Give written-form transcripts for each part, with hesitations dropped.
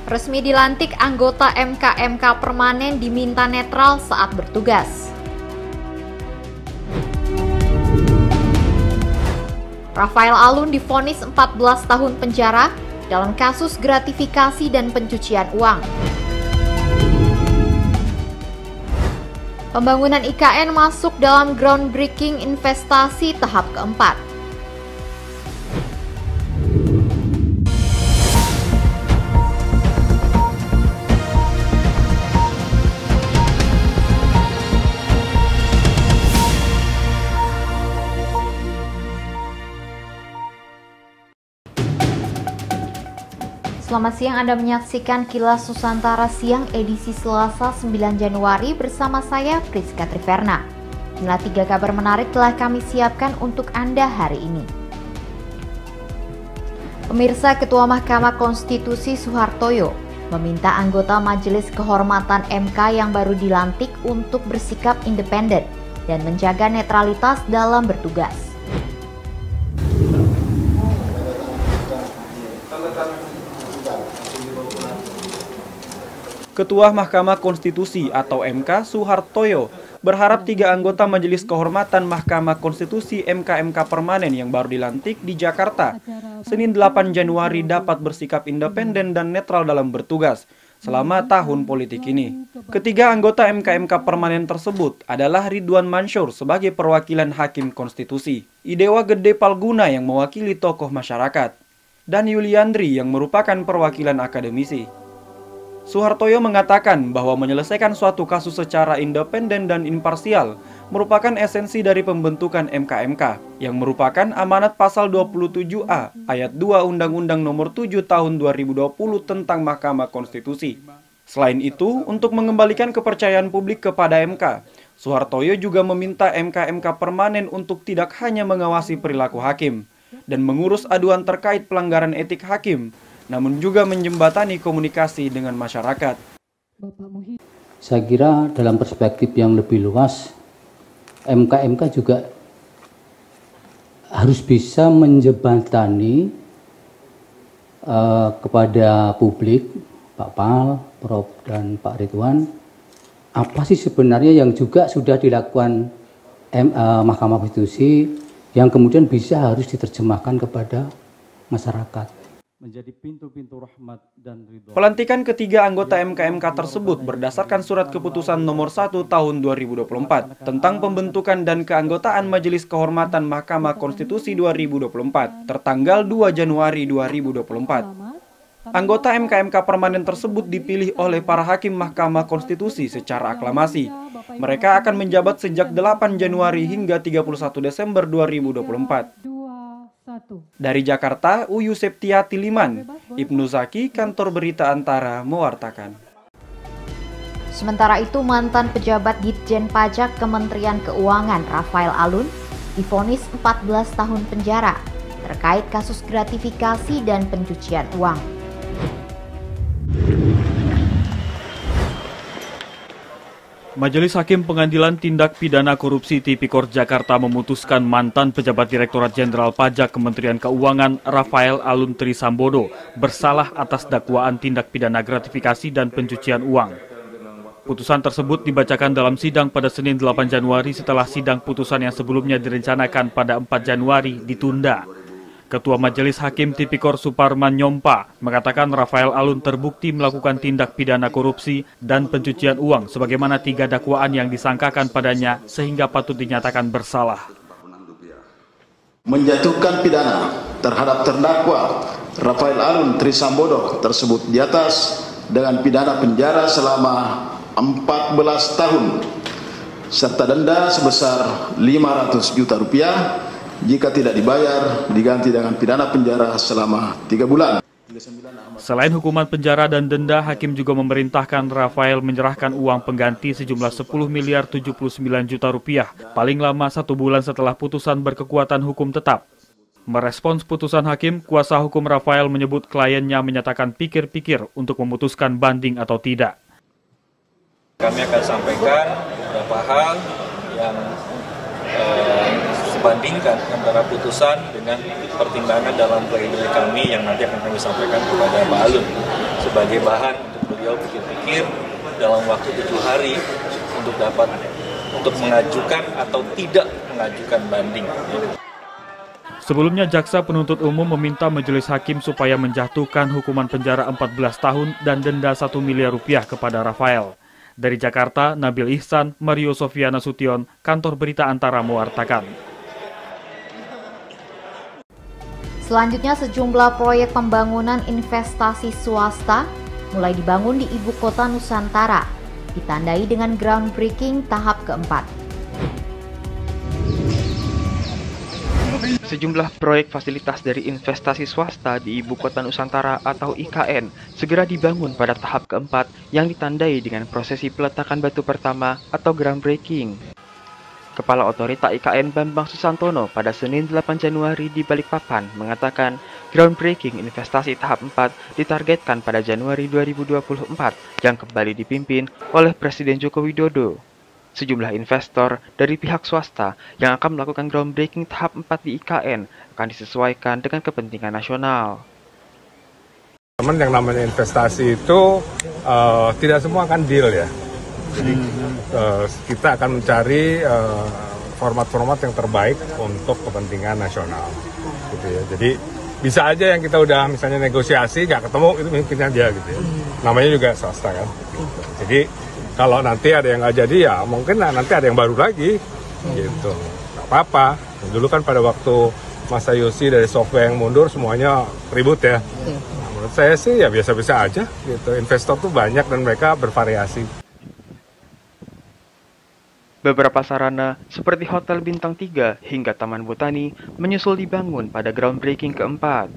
Resmi dilantik anggota MK permanen diminta netral saat bertugas. Rafael Alun divonis 14 tahun penjara dalam kasus gratifikasi dan pencucian uang. Pembangunan IKN masuk dalam groundbreaking investasi tahap keempat. Selamat siang, Anda menyaksikan Kilas Nusantara Siang edisi Selasa 9 Januari bersama saya Priska Triverna. Inilah 3 kabar menarik telah kami siapkan untuk Anda hari ini. Pemirsa, Ketua Mahkamah Konstitusi Soehartoyo meminta anggota Majelis Kehormatan MK yang baru dilantik untuk bersikap independen dan menjaga netralitas dalam bertugas. Ketua Mahkamah Konstitusi atau MK Soehartoyo berharap 3 anggota Majelis Kehormatan Mahkamah Konstitusi MK permanen yang baru dilantik di Jakarta Senin 8 Januari dapat bersikap independen dan netral dalam bertugas selama tahun politik ini. Ketiga anggota MK permanen tersebut adalah Ridwan Mansur sebagai perwakilan Hakim Konstitusi, Idewa Gede Palguna yang mewakili tokoh masyarakat, dan Yuliandri yang merupakan perwakilan akademisi. Soehartoyo mengatakan bahwa menyelesaikan suatu kasus secara independen dan imparsial merupakan esensi dari pembentukan MK yang merupakan amanat pasal 27A ayat 2 Undang-Undang Nomor 7 Tahun 2020 tentang Mahkamah Konstitusi. Selain itu, untuk mengembalikan kepercayaan publik kepada MK, Soehartoyo juga meminta MK permanen untuk tidak hanya mengawasi perilaku hakim dan mengurus aduan terkait pelanggaran etik hakim, namun juga menjembatani komunikasi dengan masyarakat. Saya kira dalam perspektif yang lebih luas, MK juga harus bisa menjembatani kepada publik, Pak Pal, Prof. dan Pak Ridwan, apa sih sebenarnya yang juga sudah dilakukan Mahkamah Konstitusi yang kemudian bisa harus diterjemahkan kepada masyarakat. Menjadi pintu-pintu rahmat dan ridho. Pelantikan ketiga anggota MK tersebut berdasarkan surat keputusan nomor 1 tahun 2024 tentang pembentukan dan keanggotaan Majelis Kehormatan Mahkamah Konstitusi 2024 tertanggal 2 Januari 2024. Anggota MK permanen tersebut dipilih oleh para hakim Mahkamah Konstitusi secara aklamasi. Mereka akan menjabat sejak 8 Januari hingga 31 Desember 2024. Dari Jakarta, Uyu Septiati Liman, Ibnu Zaki, Kantor Berita Antara mewartakan. Sementara itu, mantan pejabat Ditjen Pajak Kementerian Keuangan Rafael Alun divonis 14 tahun penjara terkait kasus gratifikasi dan pencucian uang. Majelis Hakim Pengadilan Tindak Pidana Korupsi Tipikor Jakarta memutuskan mantan pejabat Direktorat Jenderal Pajak Kementerian Keuangan Rafael Alun Trisambodo bersalah atas dakwaan tindak pidana gratifikasi dan pencucian uang. Putusan tersebut dibacakan dalam sidang pada Senin 8 Januari setelah sidang putusan yang sebelumnya direncanakan pada 4 Januari ditunda. Ketua Majelis Hakim Tipikor Suparman Nyompa mengatakan Rafael Alun terbukti melakukan tindak pidana korupsi dan pencucian uang sebagaimana 3 dakwaan yang disangkakan padanya sehingga patut dinyatakan bersalah. Menjatuhkan pidana terhadap terdakwa Rafael Alun Trisambodo tersebut di atas dengan pidana penjara selama 14 tahun serta denda sebesar 500 juta rupiah. Jika tidak dibayar, diganti dengan pidana penjara selama 3 bulan. Selain hukuman penjara dan denda, Hakim juga memerintahkan Rafael menyerahkan uang pengganti sejumlah 10 miliar 79 juta rupiah, paling lama 1 bulan setelah putusan berkekuatan hukum tetap. Merespons putusan Hakim, kuasa hukum Rafael menyebut kliennya menyatakan pikir-pikir untuk memutuskan banding atau tidak. Kami akan sampaikan beberapa hal yang bandingkan antara putusan dengan pertimbangan dalam pledoi kami yang nanti akan kami sampaikan kepada Pak Alun sebagai bahan untuk beliau pikir-pikir dalam waktu 7 hari untuk mengajukan atau tidak mengajukan banding. Sebelumnya, Jaksa Penuntut Umum meminta Majelis Hakim supaya menjatuhkan hukuman penjara 14 tahun dan denda 1 miliar rupiah kepada Rafael. Dari Jakarta, Nabil Ihsan, Mario Sofiana Sution, Kantor Berita Antara mewartakan. Selanjutnya, sejumlah proyek pembangunan investasi swasta mulai dibangun di Ibu Kota Nusantara, ditandai dengan groundbreaking tahap keempat. Sejumlah proyek fasilitas dari investasi swasta di Ibu Kota Nusantara atau IKN segera dibangun pada tahap keempat yang ditandai dengan prosesi peletakan batu pertama atau groundbreaking. Kepala Otorita IKN Bambang Susantono pada Senin 8 Januari di Balikpapan mengatakan groundbreaking investasi tahap 4 ditargetkan pada Januari 2024 yang kembali dipimpin oleh Presiden Joko Widodo. Sejumlah investor dari pihak swasta yang akan melakukan groundbreaking tahap 4 di IKN akan disesuaikan dengan kepentingan nasional. Yang namanya investasi itu tidak semua akan deal ya. Jadi kita akan mencari format-format yang terbaik untuk kepentingan nasional. Gitu ya. Jadi bisa aja yang kita udah misalnya negosiasi nggak ketemu itu mungkin aja gitu ya. Namanya juga swasta kan. Jadi kalau nanti ada yang nggak jadi ya mungkin nanti ada yang baru lagi gitu. Nggak apa-apa. Dulu kan pada waktu Mas Yosi dari Softbank mundur semuanya ribut ya. Nah, menurut saya sih ya biasa-biasa aja gitu. Investor tuh banyak dan mereka bervariasi. Beberapa sarana seperti Hotel Bintang 3 hingga Taman Botani menyusul dibangun pada groundbreaking keempat.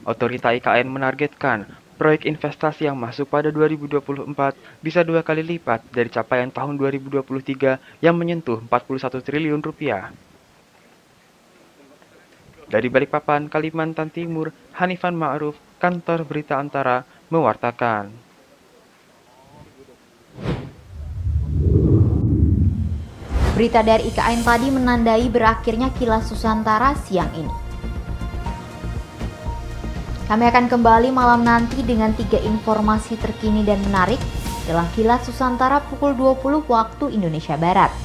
Otorita IKN menargetkan proyek investasi yang masuk pada 2024 bisa 2 kali lipat dari capaian tahun 2023 yang menyentuh 41 triliun rupiah. Dari Balikpapan, Kalimantan Timur, Hanifan Ma'ruf, Kantor Berita Antara mewartakan. Berita dari IKN tadi menandai berakhirnya Kilas Nusantara siang ini. Kami akan kembali malam nanti dengan 3 informasi terkini dan menarik dalam Kilas Nusantara pukul 20 waktu Indonesia Barat.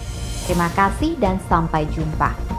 Terima kasih dan sampai jumpa.